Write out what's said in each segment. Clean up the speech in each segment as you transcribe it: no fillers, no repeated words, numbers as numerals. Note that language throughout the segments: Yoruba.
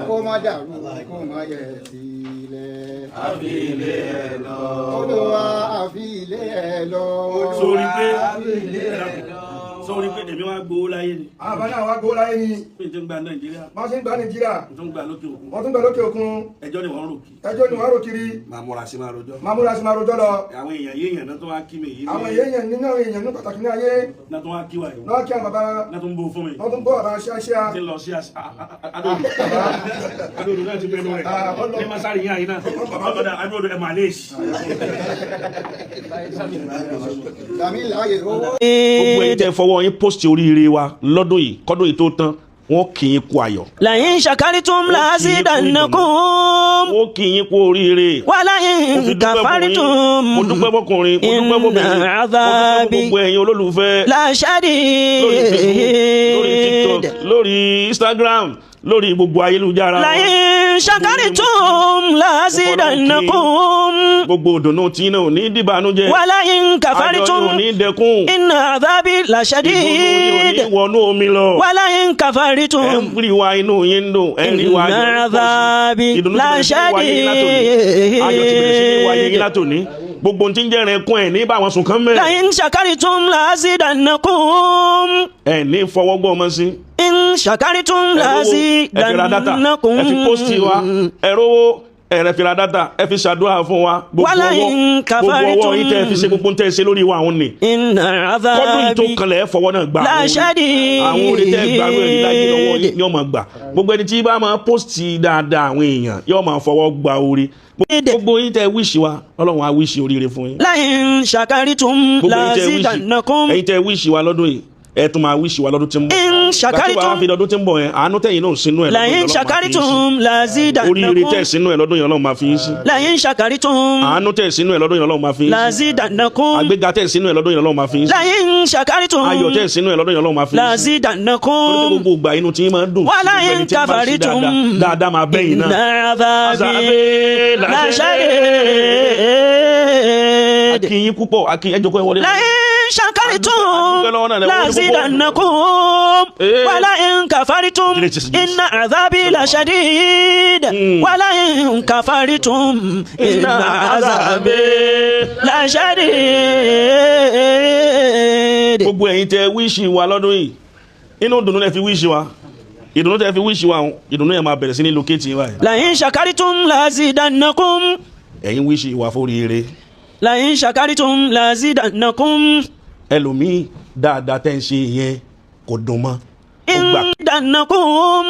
kó má dàrú kó má yẹ sílẹ̀. àfilẹ̀ ẹ̀ lọ. Olúwa àfilẹ̀ ẹ̀ lọ. sórí pé èmi wá gbowó láyé ni. àbáni àwọn gbowó láyé ni. bí n ti ń gba Nàìjíríà. bá a ṣe ń gba Nàìjíríà. n tún gba lókè òkun. wọ́n tún gba lókè òkun. ẹjọ́ ni wọ́n rò kí. ẹjọ́ ni wọ́n rò kiri. máa múra sí máa rojọ́. máa múra sí máa rojọ́ lọ. àwọn èèyàn yéèyàn náà tó wá kí mi yìí. àwọn èèyàn nínú àwọn èèyàn ní pàtàkì ní ayé. náà tó wá kí wa yìí. náà kí àwọn bàbá. náà tó ń bó fún mi. wọ́n tún bọ́ bàbá ṣíṣíà. ti lọ sí adóòdù náà ti bẹnu rẹ̀ ní masari yín àyín náà ọ̀dà adóòdù ẹ̀ malaysia. gbogbo ẹ̀yin tẹ́ fọwọ́ yín post oríire wa lọ́dún yìí kọ́dún yìí tó tán wọ́n kì í kú ayọ̀. la'in shakartum la'azidannakum. wọ́n kì í kú oríire. wa la'in kafartum. mo dúpẹ́ fọkùnrin mo dúpẹ́ fọkùnrin inna adhabi gbogbo ẹ̀yin olólùfẹ́. la shadid. lórí Facebook lórí TikTok lórí Instagram lórí gbogbo ayélujára. la'in shakartum la'azidannakum. gbogbo òdùnnú tí náà ò ní dìbànújẹ́. wa la'in kafartum. ayọ̀ ò ní dẹkùn. inna adhabi la shadid. ìdùnnú yóò ní wọnú omi lọ. wa la'in kafartum. ẹ ń rí wa inú yín ń dùn ẹ ń rí wa inna adhabi la shadid. ayọ̀ ti bẹ̀rẹ̀ sí ní wáyé yín látòní. gbogbo tí ń jẹ́ rẹ̀ kún ẹ̀ ní báwọn sùn kan mẹ́rin. la'in shakartum la'azidannakum. ẹ ní fọwọ́gbọ́ ọmọ sí. in shakartum la'azidannakum. ẹ fi pósìtì wa ẹ rówó ẹ fi ra dátà ẹ fi ṣàdúrà fún wa. gbogbo ọwọ́ yín tẹ́ ẹ fi ṣe gbogbo tẹ́ ẹ ṣe lórí wa àwọn ni. inna adhabi kọ́dún yìí tó kanlẹ̀ ẹ fọwọ́ náà gbà. la shadid. àwọn orí tẹ́ ẹ gbàgbé ẹ̀rí láyé lọ́wọ́ yín ni ó máa gbà. gbogbo ẹni tí bá máa pósìtì dáadáa àwọn èèyàn yóò máa fọwọ́ gba orí. gbogbo yín tẹ́ wíṣì wa Ọlọ́run á wíṣì oríire fún yín. la'in shakartum la'azidannakum. ẹ̀yin tẹ́ wíṣì wa lọ́dún yìí ẹ tún máa wíṣì wa lọ́dún tí ń bọ̀. in shakartum gbàtí wàá fi lọ́dún tí ń bọ̀ yẹn àánú tẹ̀yìn náà sínú ẹ̀ la'in shakartum la'azidannakum. oríire tẹ̀ sínú ẹ̀ lọ́dún yẹn Ọlọ́run máa fi yín sí. la'in shakartum àánú tẹ̀ sínú ẹ̀ lọ́dún yẹn Ọlọ́run máa fi yín sí. la'azidannakum. àgbéga tẹ̀ sínú ẹ̀ lọ́dún yẹn Ọlọ́run máa fi yín sí. la'in shakartum ayọ̀ tẹ̀ sínú ẹ̀ lọ́dún yẹn Ọlọ́run máa fi yín sí. la'azidannakum. torí pé gbogbo ìgbà inú tí yín máa ń dùn. wa la'in kafartum. dáadáa máa bẹ́yìn náà. inna adhabi la shadid. akínyín púpọ̀ akínyín ẹjọ́ kọ́ ẹ wọlé. la'in shakartum la'azidannakum. wa la'in kafartum inna adhabi la shadid. wa la'in kafartum inna adhabi la shadid. gbogbo ẹ̀yin tẹ́ wíṣì wa lọ́dún yìí inú dùnú lẹ fi wíṣì wa ìdùnnú tẹ́ fi wíṣì wa ìdùnnú yẹn máa bẹ̀rẹ̀ sí ní lókèétì wa. la'in shakartum la'azidannakum. ẹ̀yin wíṣì wa fóríire. la'in shakartum la'azidannakum. ẹlòmíì dáadáa tẹ́ ń ṣe yẹn kò dùn mọ́. indannakum.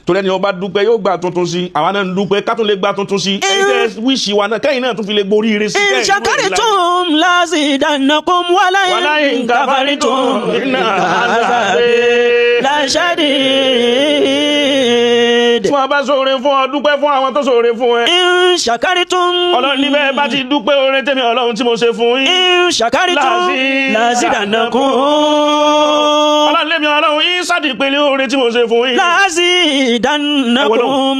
torí ẹni ọba dúpẹ́ yóò gba tuntun sí àwa náà ń dúpẹ́ ká tún lè gba tuntun sí. ẹ̀yin tẹ́ wíṣì wa náà kẹ́yìn náà tún fi lè gborí ire sí. in shakartum la'azidannakum wa la'in kafartum inna adhabi la shadid. tí wọ́n bá ṣoore fún ọ dúpẹ́ fún àwọn tó ṣoore fún ẹ. in shakartum. Ọlọ́run ní bẹ́ẹ̀ bá ti dúpẹ́ oore tèmi Ọlọ́run tí mo ṣe fún yín. in shakartum la'azidannakum. Ọlọ́run lémi Ọlọ́run yín sáàdì ìpele oore tí mo ṣe fún yín. la'azidannakum.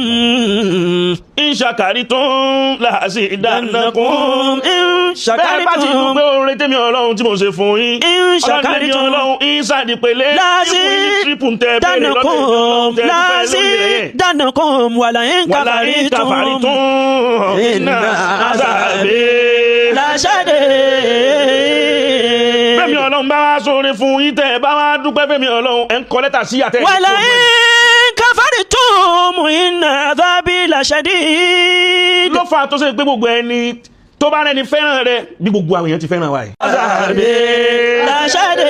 in shakartum la'azidannakum. in bẹ́ẹ̀ bá ti shakartum dúpẹ́ oore tèmi Ọlọ́run tí mo ṣe fún yín. in shakartum Ọlọ́run yín sáàdì ìpele la'azidannakum. wa la'in kafartum inna adhabi la shadid. Fẹ́mi Ọlọ́run bá wá sóore fún yín tẹ́ ẹ bá wá dúpẹ́ fẹ́mi Ọlọ́run ẹ̀ ń kọ lẹ́tà sí àtẹ̀. wa la'in kafartum inna adhabi la shadid. ló fà tó ṣe pé gbogbo ẹni tó bá rẹni fẹ́ràn rẹ bí gbogbo àwọn èèyàn ti fẹ́ràn wa yìí. adhabi la shadid.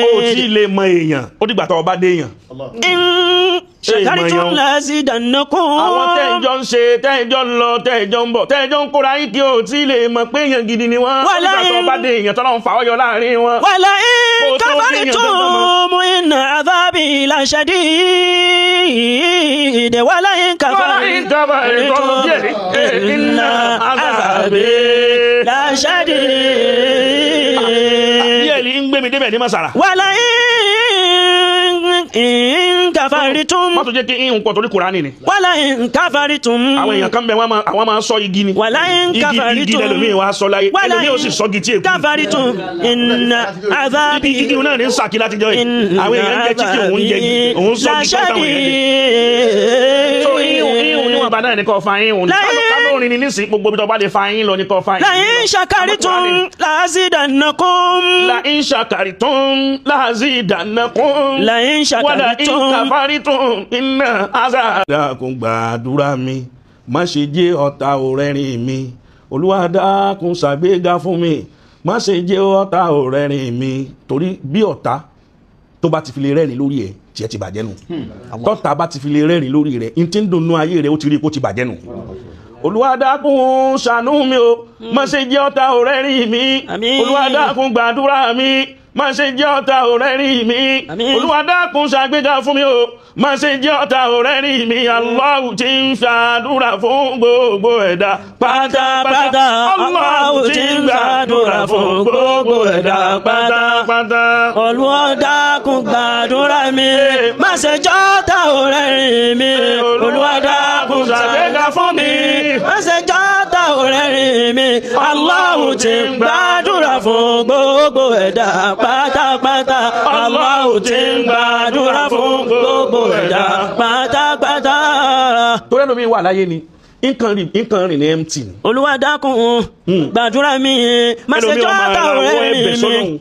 ó tí lè mọ èèyàn ó dìgbà tó bá dé èèyàn. in shakartum la'azidannakum. àwọn tẹ́ẹ̀jọ́ ń ṣe tẹ́ẹ̀jọ́ ń lọ tẹ́ẹ̀jọ́ ń bọ̀ tẹ́ẹ̀jọ́ ń kóra yín kí o tí lè mọ̀ pé èèyàn gidi ni wọ́n. ó dìgbà tó bá dé èèyàn tọ́lọ́ ń fà ọ́ yọ láàrin wọn. wa la'in kafartum inna adhabi la shadid. wa la'in kafartum inna adhabi la shadid. díẹ̀ ní ń gbé mi débẹ̀ ní masara. wa la'in kafartum má tó jẹ́ kí ihun pọ̀ torí Kùránì ni. wala in kafartum àwọn èèyàn kan bẹ àwọn máa sọ igi ni. wala in igi kafartum lẹ́lòmíì wá sọ láyé ẹlòmíì ó sì sọ igi tí èkú. kafartum inna azabi igi náà ní sàkí láti jọ yìí àwọn èèyàn jẹ́ chicken òun jẹ òun sọ igi tó táwọn èèyàn jẹ. so ihun níwọ̀n bá náà ní kò fa ihun kálórin ni nísìnyí gbogbo bí tó bá lè fa ihun lọ ní kò fa ihun. la in shakartum la azidannakum la in shakartum la azidannakum la in wala in shakartum kafartum inna dákun gbàdúrà mi má ṣe jẹ́ ọ̀tá ọ̀rẹ́rìn mi Olúwa dákun ṣàgbéga fún mi má ṣe jẹ́ ọ̀tá ọ̀rẹ́rìn mi torí bí ọ̀tá tó bá ti fi lè rẹ́rìn lórí ẹ̀ tí ẹ ti bàjẹ́ nù tọ́ta bá ti fi lè rẹ́rìn lórí rẹ̀ in tí ń dùnnú ayé rẹ̀ ó ti rí kó ti bàjẹ́ nù. Olúwa dákun ṣàánú mi o má ṣe jẹ́ ọ̀tá ọ̀rẹ́rìn mi Olúwa dákun gbàdúrà mi má ṣe jẹ́ ọ̀tá ọ̀rẹ́rìn mi Olúwa dákun ṣàgbéga fún mi o má ṣe jẹ́ ọ̀tá ọ̀rẹ́rìn mi Allahu tí ń ṣàdúrà fún gbogbo ẹ̀dá pátápátá Allahu tí ń ṣàdúrà fún gbogbo ẹ̀dá pátápátá. Olúwa dákun gbàdúrà mi má ṣe jẹ́ ọ̀tá ọ̀rẹ́rìn mi Olúwa dákun ṣàgbéga fún mi má ṣe jẹ́ ọ̀tá ọ̀rẹ́rìn mi Allahu tí ń gbàdúrà fún gbogbo ẹ̀dá pátápátá Allahu tí ń gbàdúrà fún gbogbo ẹ̀dá pátápátá. torí ẹlòmíì wà láyé ni nǹkan rìn ní empty ni. Olúwa dákun gbàdúrà mi má ṣe jẹ́ ọ̀tá ọ̀rẹ́rìn mi